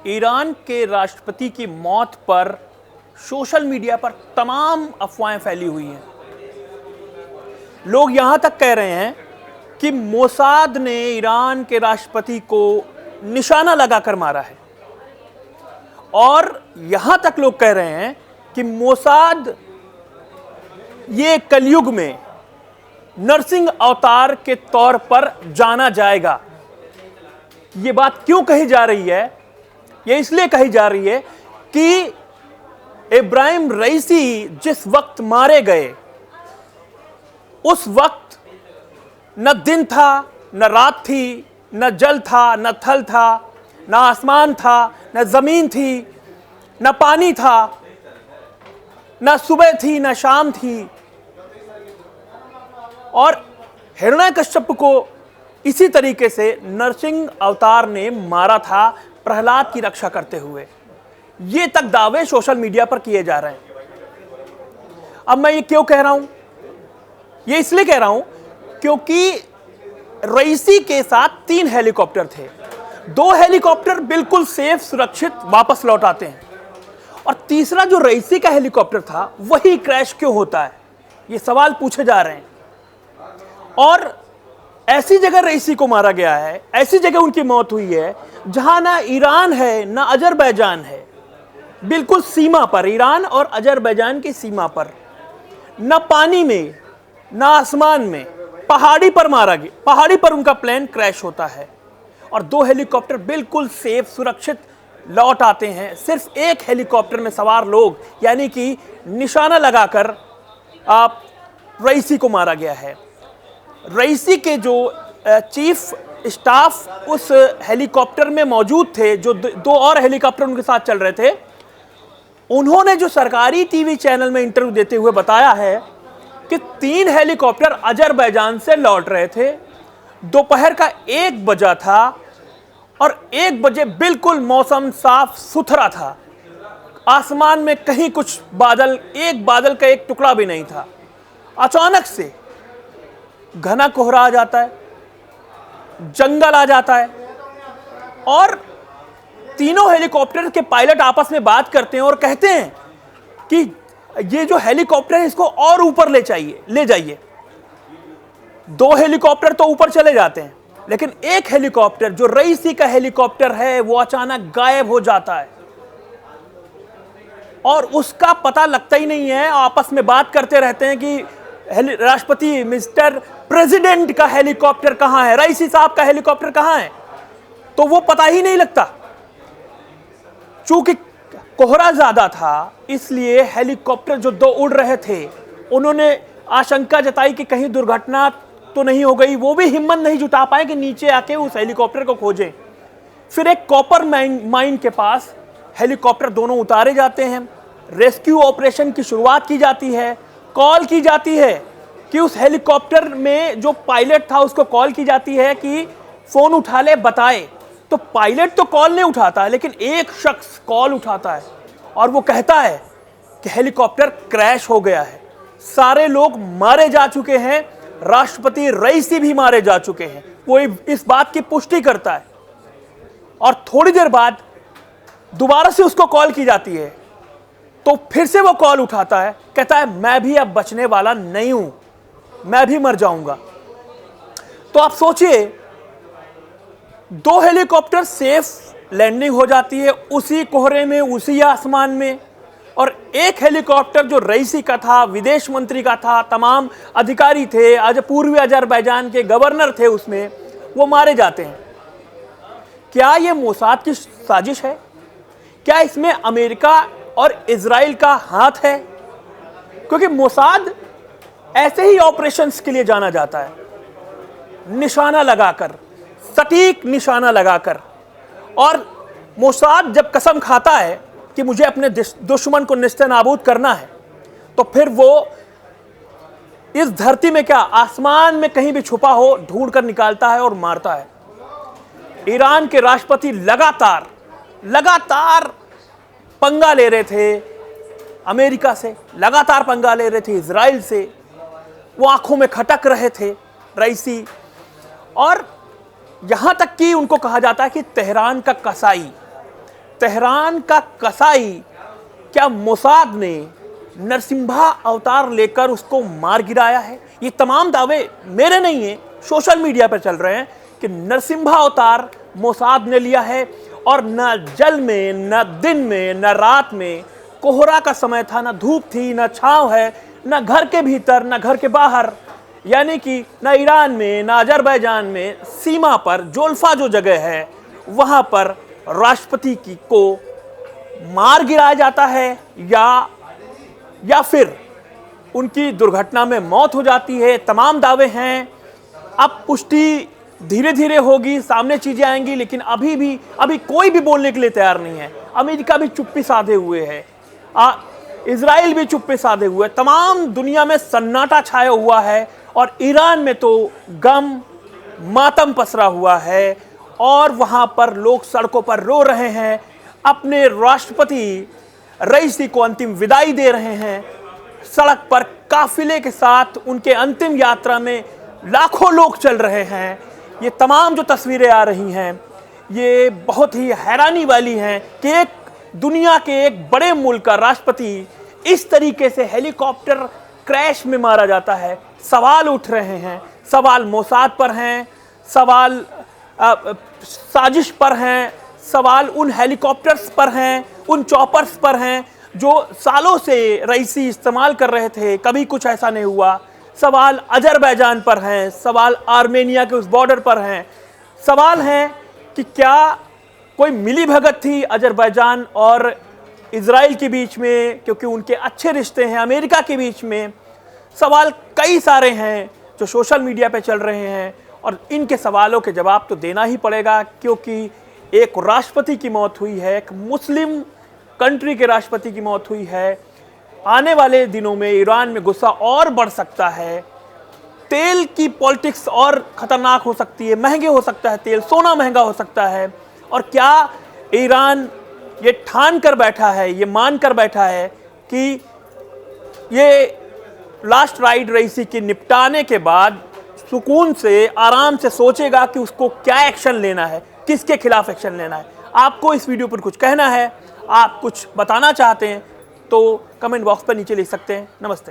Iran के राष्ट्रपति की मौत पर सोशल मीडिया पर तमाम अफवाहें फैली हुई हैं। लोग यहां तक कह रहे हैं कि मोसाद ने ईरान के राष्ट्रपति को निशाना लगाकर मारा है, और यहां तक लोग कह रहे हैं कि मोसाद ये कलयुग में नरसिंह अवतार के तौर पर जाना जाएगा। ये बात क्यों कही जा रही है? ये इसलिए कही जा रही है कि इब्राहिम रईसी जिस वक्त मारे गए, उस वक्त न दिन था, न रात थी, न जल था, न थल था, न आसमान था, न जमीन थी, न पानी था, न सुबह थी, न शाम थी। और हिरण्यकश्यप को इसी तरीके से नरसिंह अवतार ने मारा था, प्रहलाद की रक्षा करते हुए। ये तक दावे सोशल मीडिया पर किए जा रहे हैं। अब मैं ये क्यों कह रहा हूं? ये इसलिए कह रहा हूं क्योंकि रईसी के साथ 3 हेलीकॉप्टर थे। 2 हेलीकॉप्टर बिल्कुल सेफ, सुरक्षित वापस लौट आते हैं, और तीसरा जो रईसी का हेलीकॉप्टर था वही क्रैश क्यों होता है? ये सवाल पूछे जा रहे हैं। और ऐसी जगह रईसी को मारा गया है, ऐसी जगह उनकी मौत हुई है जहां ना ईरान है ना अजरबैजान है, बिल्कुल सीमा पर, ईरान और अजरबैजान की सीमा पर, न पानी में न आसमान में, पहाड़ी पर मारा गया। पहाड़ी पर उनका प्लेन क्रैश होता है और 2 हेलीकॉप्टर बिल्कुल सेफ, सुरक्षित लौट आते हैं। सिर्फ एक हेलीकॉप्टर में सवार लोग, यानी कि निशाना लगाकर आप रईसी को मारा गया है। रईसी के जो चीफ स्टाफ उस हेलीकॉप्टर में मौजूद थे, जो 2 और हेलीकॉप्टर उनके साथ चल रहे थे, उन्होंने जो सरकारी टीवी चैनल में इंटरव्यू देते हुए बताया है कि 3 हेलीकॉप्टर अजरबैजान से लौट रहे थे। दोपहर का 1 बजा था और 1 बजे बिल्कुल मौसम साफ सुथरा था। आसमान में कहीं कुछ बादल, एक बादल का एक टुकड़ा भी नहीं था। अचानक से घना कोहरा आ जाता है, जंगल आ जाता है, और तीनों हेलीकॉप्टर के पायलट आपस में बात करते हैं और कहते हैं कि ये जो हेलीकॉप्टर है इसको और ऊपर ले जाइए। 2 हेलीकॉप्टर तो ऊपर चले जाते हैं, लेकिन एक हेलीकॉप्टर जो रईसी का हेलीकॉप्टर है वो अचानक गायब हो जाता है और उसका पता लगता ही नहीं है। आपस में बात करते रहते हैं कि राष्ट्रपति मिस्टर प्रेसिडेंट का हेलीकॉप्टर कहां है, रईसी साहब का हेलीकॉप्टर कहां है, तो वो पता ही नहीं लगता। चूंकि कोहरा ज्यादा था, इसलिए हेलीकॉप्टर जो 2 उड़ रहे थे, उन्होंने आशंका जताई कि कहीं दुर्घटना तो नहीं हो गई। वो भी हिम्मत नहीं जुटा पाए कि नीचे आके उस हेलीकॉप्टर को खोजें। फिर एक कॉपर माइन के पास हेलीकॉप्टर दोनों उतारे जाते हैं। रेस्क्यू ऑपरेशन की शुरुआत की जाती है। कॉल की जाती है कि उस हेलीकॉप्टर में जो पायलट था उसको कॉल की जाती है कि फोन उठा ले, बताए। तो पायलट तो कॉल नहीं उठाता है, लेकिन एक शख्स कॉल उठाता है और वो कहता है कि हेलीकॉप्टर क्रैश हो गया है, सारे लोग मारे जा चुके हैं, राष्ट्रपति रईसी भी मारे जा चुके हैं। वो इस बात की पुष्टि करता है और थोड़ी देर बाद दोबारा से उसको कॉल की जाती है, तो फिर से वो कॉल उठाता है, कहता है मैं भी अब बचने वाला नहीं हूं, मैं भी मर जाऊंगा। तो आप सोचिए, 2 हेलीकॉप्टर सेफ लैंडिंग हो जाती है उसी कोहरे में, उसी आसमान में, और एक हेलीकॉप्टर जो रईसी का था, विदेश मंत्री का था, तमाम अधिकारी थे, आज पूर्वी अजरबैजान के गवर्नर थे उसमें, वो मारे जाते हैं। क्या ये मोसाद की साजिश है? क्या इसमें अमेरिका और इजराइल का हाथ है? क्योंकि मोसाद ऐसे ही ऑपरेशंस के लिए जाना जाता है, निशाना लगाकर, सटीक निशाना लगाकर। और मोसाद जब कसम खाता है कि मुझे अपने दुश्मन को नेस्तनाबूद करना है, तो फिर वो इस धरती में क्या, आसमान में कहीं भी छुपा हो, ढूंढ कर निकालता है और मारता है। ईरान के राष्ट्रपति लगातार पंगा ले रहे थे अमेरिका से, लगातार पंगा ले रहे थे इजराइल से। वो आंखों में खटक रहे थे रईसी, और यहां तक कि उनको कहा जाता है कि तेहरान का कसाई, तेहरान का कसाई, क्या मोसाद ने नरसिम्हा अवतार लेकर उसको मार गिराया है? ये तमाम दावे मेरे नहीं हैं, सोशल मीडिया पर चल रहे हैं कि नरसिम्हा अवतार मोसाद ने लिया है। और न जल में, न दिन में, न रात में, कोहरा का समय था, न धूप थी, न छांव है, न घर के भीतर, न घर के बाहर, यानी कि न ईरान में, न अजरबैजान में, सीमा पर जोल्फा जो जगह है वहां पर राष्ट्रपति की को मार गिराया जाता है या फिर उनकी दुर्घटना में मौत हो जाती है। तमाम दावे हैं। अब पुष्टि धीरे धीरे होगी, सामने चीजें आएंगी, लेकिन अभी कोई भी बोलने के लिए तैयार नहीं है। अमेरिका भी चुप्पी साधे हुए है, इजराइल भी चुप्पी साधे हुए है, तमाम दुनिया में सन्नाटा छाया हुआ है और ईरान में तो गम मातम पसरा हुआ है और वहां पर लोग सड़कों पर रो रहे हैं, अपने राष्ट्रपति रईसी को अंतिम विदाई दे रहे हैं। सड़क पर काफिले के साथ उनके अंतिम यात्रा में लाखों लोग चल रहे हैं। ये तमाम जो तस्वीरें आ रही हैं ये बहुत ही हैरानी वाली हैं कि एक दुनिया के एक बड़े मुल्क का राष्ट्रपति इस तरीके से हेलीकॉप्टर क्रैश में मारा जाता है। सवाल उठ रहे हैं, सवाल मोसाद पर हैं, सवाल साजिश पर हैं, सवाल उन हेलीकॉप्टर्स पर हैं, उन चॉपर्स पर हैं जो सालों से रईसी इस्तेमाल कर रहे थे, कभी कुछ ऐसा नहीं हुआ। सवाल अजरबैजान पर हैं, सवाल आर्मेनिया के उस बॉर्डर पर हैं। सवाल है कि क्या कोई मिली भगत थी अजरबैजान और इजराइल के बीच में, क्योंकि उनके अच्छे रिश्ते हैं अमेरिका के बीच में। सवाल कई सारे हैं जो सोशल मीडिया पे चल रहे हैं और इनके सवालों के जवाब तो देना ही पड़ेगा, क्योंकि एक राष्ट्रपति की मौत हुई है, एक मुस्लिम कंट्री के राष्ट्रपति की मौत हुई है। आने वाले दिनों में ईरान में गुस्सा और बढ़ सकता है, तेल की पॉलिटिक्स और खतरनाक हो सकती है, महंगे हो सकता है तेल, सोना महंगा हो सकता है। और क्या ईरान ये ठान कर बैठा है, ये मान कर बैठा है कि ये लास्ट राइड रईसी के निपटाने के बाद सुकून से आराम से सोचेगा कि उसको क्या एक्शन लेना है, किसके खिलाफ एक्शन लेना है? आपको इस वीडियो पर कुछ कहना है, आप कुछ बताना चाहते हैं तो कमेंट बॉक्स पर नीचे लिख सकते हैं। नमस्ते।